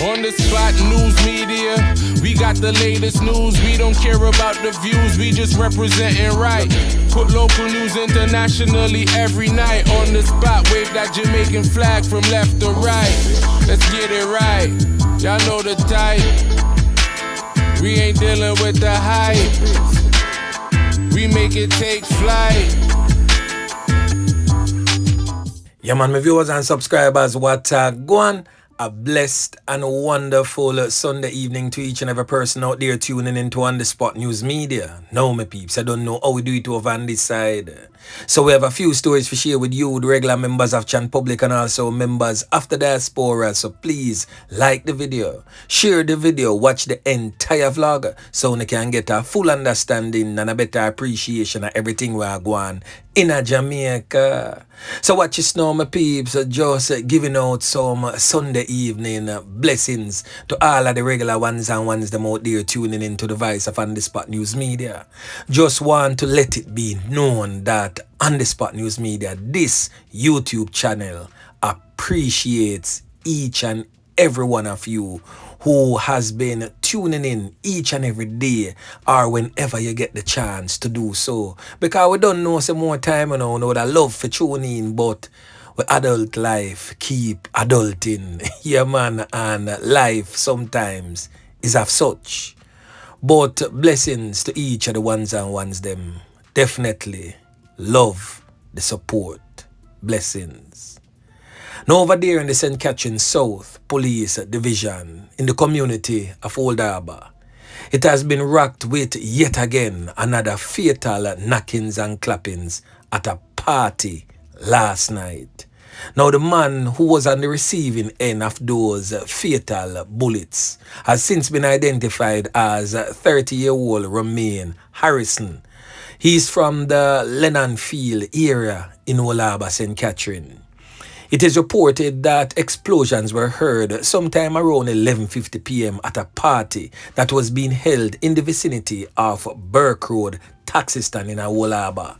On the spot news media, we got the latest news. We don't care about the views, we just representing right. Put local news internationally every night. On the spot, wave that Jamaican flag from left to right. Let's get it right, y'all know the type. We ain't dealing with the hype. We make it take flight. Yeah man, my viewers and subscribers, what go on? A blessed and wonderful Sunday evening to each and every person out there tuning into On The Spot News Media. Now, my peeps, I don't know how we do it over on this side. So we have a few stories to share with you, the regular members of Chan Public and also members of the diaspora. So please like the video, share the video, watch the entire vlog so you can get a full understanding and a better appreciation of everything we are going in a Jamaica. So watch this now, my peeps, just giving out some Sunday evening blessings to all of the regular ones and ones them out there tuning into the voice of On The Spot News Media. Just want to let it be known that On The Spot News Media, this YouTube channel, appreciates each and every one of you who has been tuning in each and every day or whenever you get the chance to do so. Because we don't know some more time, you know that love for tuning in, but with adult life keep adulting. Yeah man, and life sometimes is of such. But blessings to each of the ones and ones them. Definitely love the support. Blessings. Now over there in the St. Catherine South Police Division in the community of Old Harbour, it has been rocked with yet again another fatal knockings and clappings at a party last night. Now the man who was on the receiving end of those fatal bullets has since been identified as 30-year-old Romaine Harrison. He's from the Lennon Field area in Old Harbour, St. Catherine. It is reported that explosions were heard sometime around 11:50 p.m. at a party that was being held in the vicinity of Burke Road taxi stand in Old Harbour.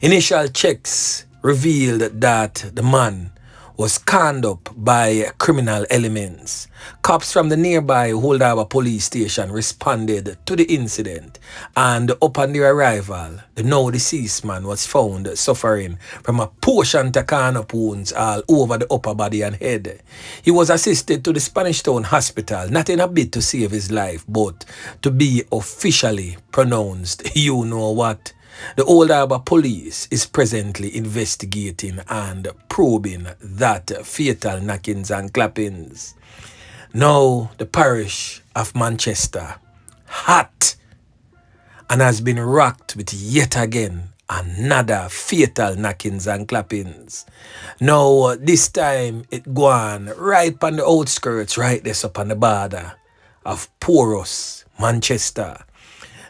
Initial checks revealed that the man was conned up by criminal elements. Cops from the nearby Old Harbour police station responded to the incident, and upon their arrival, the now deceased man was found suffering from a portion to corn-up wounds all over the upper body and head. He was assisted to the Spanish Town Hospital, not in a bid to save his life, but to be officially pronounced, you know what? The Old Harbour police is presently investigating and probing that fatal knockings and clappings. Now, the parish of Manchester, hot, and has been rocked with yet again another fatal knockings and clappings. Now, this time it gone right on the outskirts, right there up on the border of Porus, Manchester.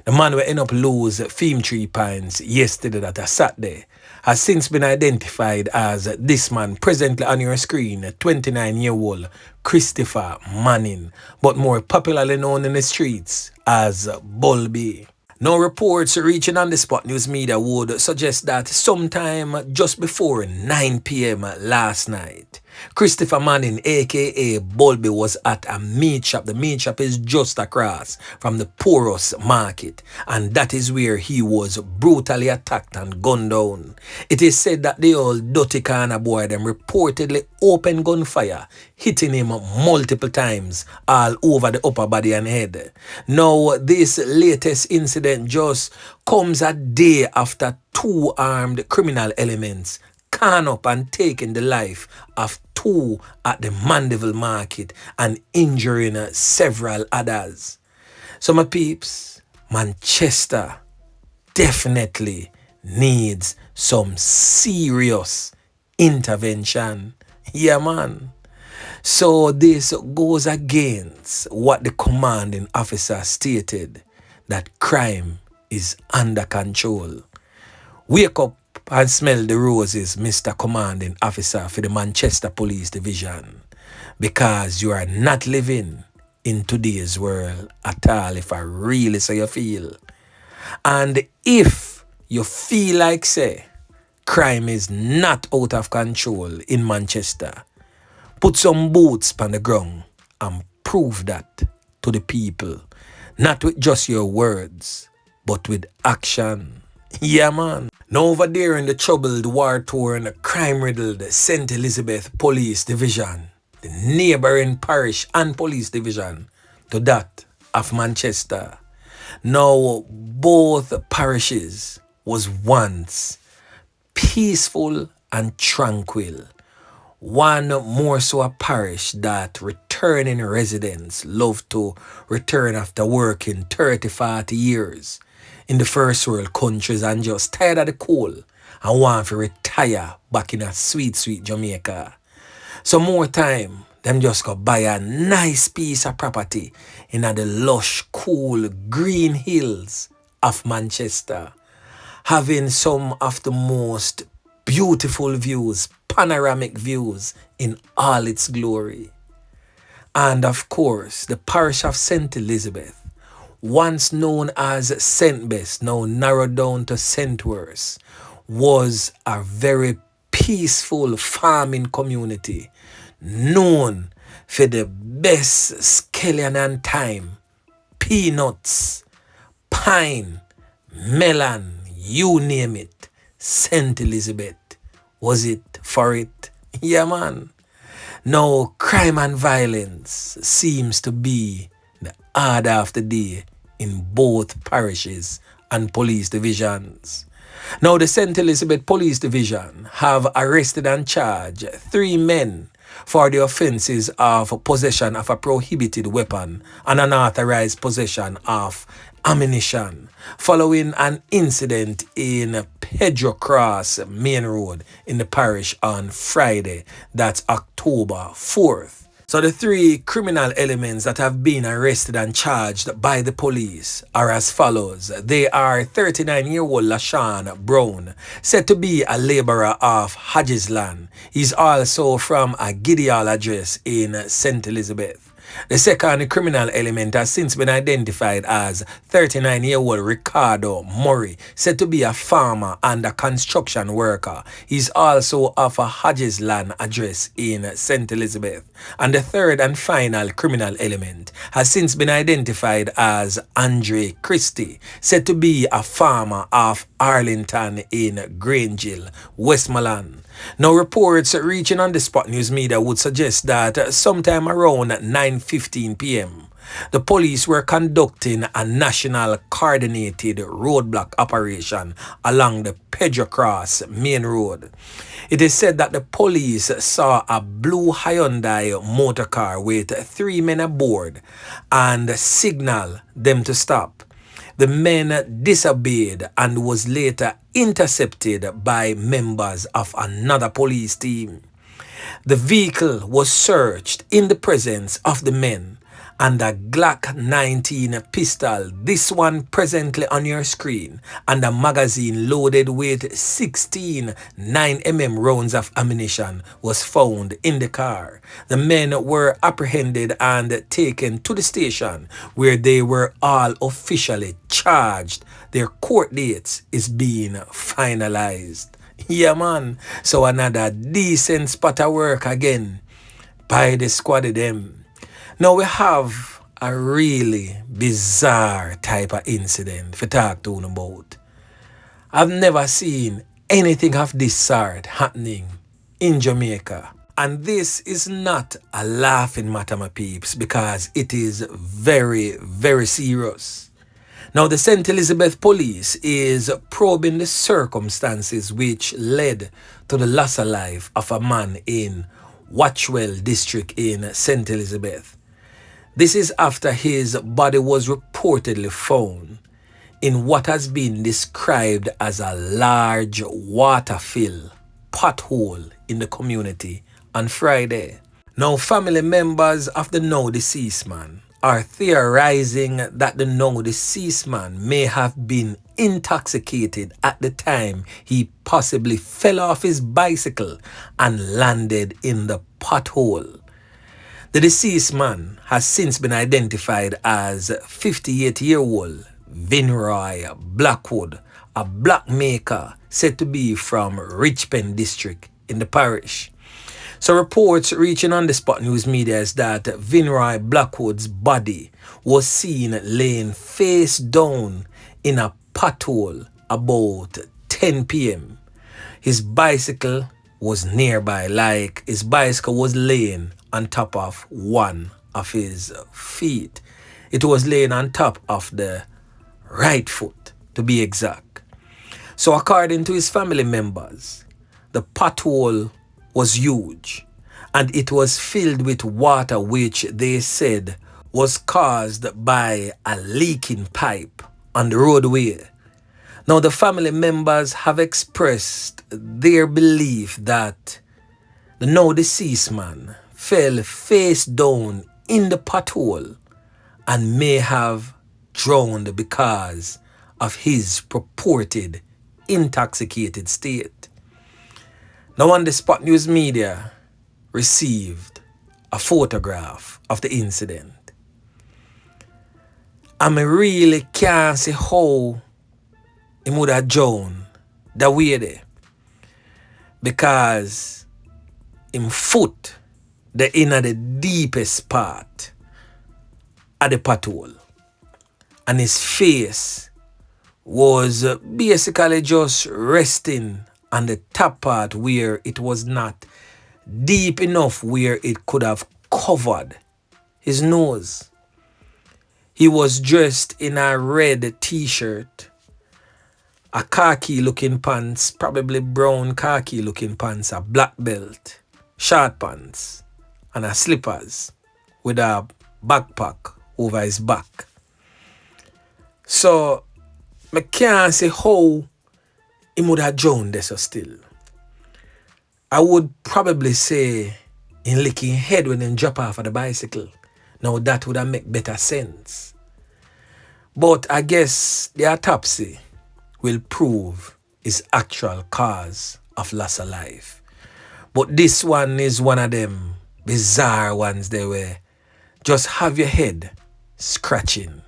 The man who ended up lose Theme 3 Pines yesterday, that a Saturday, has since been identified as this man presently on your screen, 29-year-old Christopher Manning, but more popularly known in the streets as Bulby. Now reports reaching On The Spot News Media would suggest that sometime just before 9 p.m. last night, Christopher Manning, aka Bulby, was at a meat shop. The meat shop is just across from the Porus Market, and that is where he was brutally attacked and gunned down. It is said that the old dirty corner boy them reportedly opened gunfire, hitting him multiple times all over the upper body and head. Now, this latest incident just comes a day after two armed criminal elements can up and taking the life of two at the Mandeville Market and injuring several others. So my peeps, Manchester definitely needs some serious intervention. Yeah man. So this goes against what the commanding officer stated, that crime is under control. Wake up and smell the roses, Mr. Commanding Officer for the Manchester Police Division, because you are not living in today's world at all, if I really say you feel. And if you feel like, say, crime is not out of control in Manchester, put some boots on the ground and prove that to the people. Not with just your words, but with action. Yeah, man. Now over there in the troubled, war-torn, crime-riddled St. Elizabeth Police Division, the neighboring parish and police division to that of Manchester. Now both parishes was once peaceful and tranquil. One more so a parish that returning residents love to return after working 30-40 years in the first world countries and just tired of the cold and want to retire back in a sweet, sweet Jamaica. So more time, them just go buy a nice piece of property in the lush, cool, green hills of Manchester, having some of the most beautiful views, panoramic views in all its glory. And of course, the parish of St. Elizabeth, once known as St. Bess, now narrowed down to St. Worth, was a very peaceful farming community known for the best scallion and thyme, peanuts, pine, melon, you name it. St. Elizabeth was it for it. Yeah, man. Now, crime and violence seems to be the order of the day in both parishes and police divisions. Now, the St. Elizabeth Police Division have arrested and charged 3 men for the offences of possession of a prohibited weapon and unauthorized possession of ammunition following an incident in Pedro Cross Main Road in the parish on Friday, that's October 4th. So the 3 criminal elements that have been arrested and charged by the police are as follows. They are 39-year-old LaShawn Brown, said to be a labourer of Hodgesland. He's also from a Gideon address in St. Elizabeth. The second criminal element has since been identified as 39-year-old Ricardo Murray, said to be a farmer and a construction worker. He's also of a Hodgesland address in St. Elizabeth. And the third and final criminal element has since been identified as Andre Christie, said to be a farmer of Arlington in Grangill, Westmoreland. Now, reports reaching on the Spot News Media would suggest that sometime around 9:15 p.m., the police were conducting a national coordinated roadblock operation along the Pedro Cross Main Road. It is said that the police saw a blue Hyundai motor car with 3 men aboard and signaled them to stop. The men disobeyed and was later intercepted by members of another police team. The vehicle was searched in the presence of the men, and a Glock 19 pistol, this one presently on your screen, and a magazine loaded with 16 9mm rounds of ammunition was found in the car. The men were apprehended and taken to the station where they were all officially charged. Their court dates is being finalized. Yeah, man. So another decent spot of work again by the squad of them. Now we have a really bizarre type of incident for talk to about. I've never seen anything of this sort happening in Jamaica. And this is not a laughing matter, my peeps, because it is very, very serious. Now, the St. Elizabeth Police is probing the circumstances which led to the loss of life of a man in Watchwell district in St. Elizabeth. This is after his body was reportedly found in what has been described as a large water-filled pothole in the community on Friday. Now, family members of the now deceased man are theorizing that the now deceased man may have been intoxicated at the time he possibly fell off his bicycle and landed in the pothole. The deceased man has since been identified as 58-year-old Venroy Blackwood, a black maker said to be from Richpen district in the parish. So reports reaching on the spot news media is that Venroy Blackwood's body was seen laying face down in a pothole about 10 p.m. His bicycle was nearby, like his bicycle was laying on top of one of his feet. It was laying on top of the right foot, to be exact. So according to his family members, the pothole was huge and it was filled with water, which they said was caused by a leaking pipe on the roadway. Now the family members have expressed their belief that the now deceased man fell face down in the pothole and may have drowned because of his purported intoxicated state. Now on the spot news media received a photograph of the incident. And I really can't see how he would have drowned that way there. Because him foot the inner the deepest part of the pothole. And his face was basically just resting on the top part where it was not deep enough where it could have covered his nose. He was dressed in a red t-shirt, a khaki looking pants, probably brown khaki looking pants, a black belt, short pants, and a slippers with a backpack over his back. So, I can't say how he would have drowned there so still. I would probably say in licking head when he drop off of the bicycle. Now that would have make better sense. But I guess the autopsy will prove his actual cause of loss of life. But this one is one of them bizarre ones there where just have your head scratching.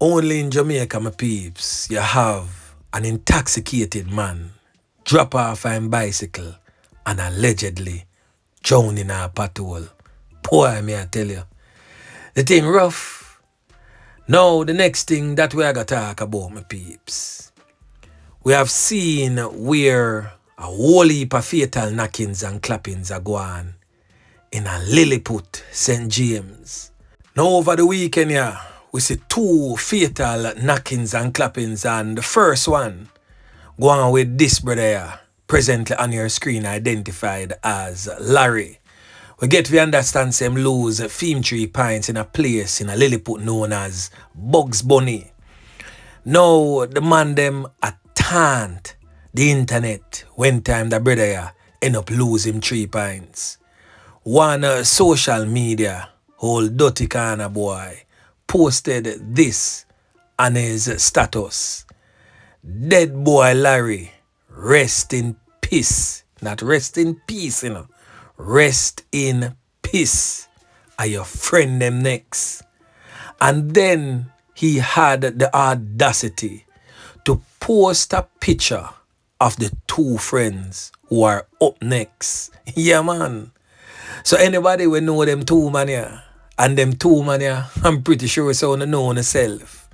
Only in Jamaica, my peeps, you have an intoxicated man drop off a bicycle and allegedly drown in a pothole. Boy, may I tell you, the thing rough. Now, the next thing that we are going to talk about, my peeps, we have seen where a whole heap of fatal knockings and clappings are going in a Lilliput, St. James. Now, over the weekend, yeah, we see two fatal knockings and clappings, and the first one going with this brother here, presently on your screen identified as Larry. We get to understand him lose 3 pints in a place in a Lilliput known as Bugs Bunny. Now the man them taunt the internet when time the brother here end up losing 3 pints. One social media, whole dirty kind of boy, posted this on his status. Dead boy Larry, rest in peace. Not rest in peace, you know. Rest in peace. Are your friend them next? And then he had the audacity to post a picture of the 2 friends who are up next. Yeah, man. So anybody will know them 2 man here. And them 2 man here, I'm pretty sure so you know yourself.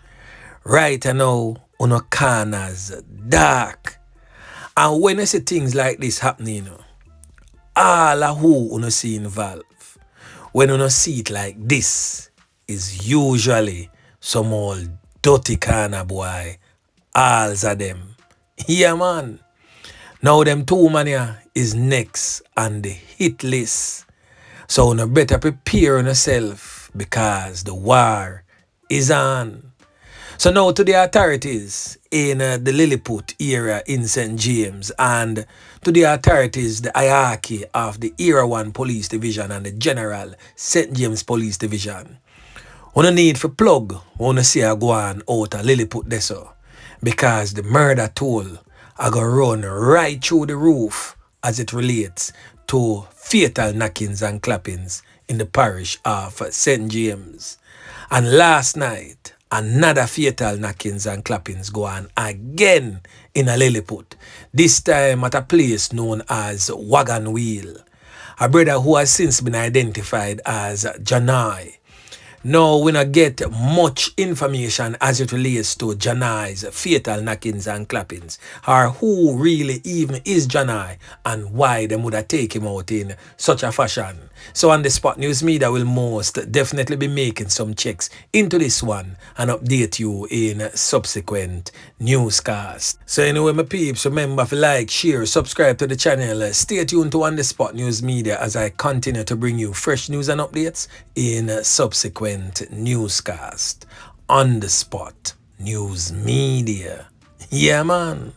Right now, on a corners, dark. And when you see things like this happening, you know, all of who you see involved, when you see it like this, is usually some old dirty kind of boy. All of them. Yeah, man. Now them 2 man here is next on the hit list. So you better prepare yourself because the war is on. So now to the authorities in the Lilliput area in St. James, and to the authorities, the hierarchy of the Era 1 Police Division and the General St. James Police Division. We don't need for plug, we want to see a go on out of Lilliput there so, because the murder toll are going to run right through the roof as it relates to fatal knockings and clappings in the parish of St. James. And last night, another fatal knockings and clappings go on again in a Lilliput. This time at a place known as Wagon Wheel. a brother who has since been identified as Janoy. Now, we not get much information as it relates to Janoy's fatal knockings and clappings, or who really even is Janoy and why they would have taken him out in such a fashion. So on the Spot News Media will most definitely be making some checks into this one and update you in subsequent newscasts. So anyway, my peeps, remember to like, share, subscribe to the channel. Stay tuned to On The Spot News Media as I continue to bring you fresh news and updates in subsequent newscast. On The Spot News Media. Yeah, man.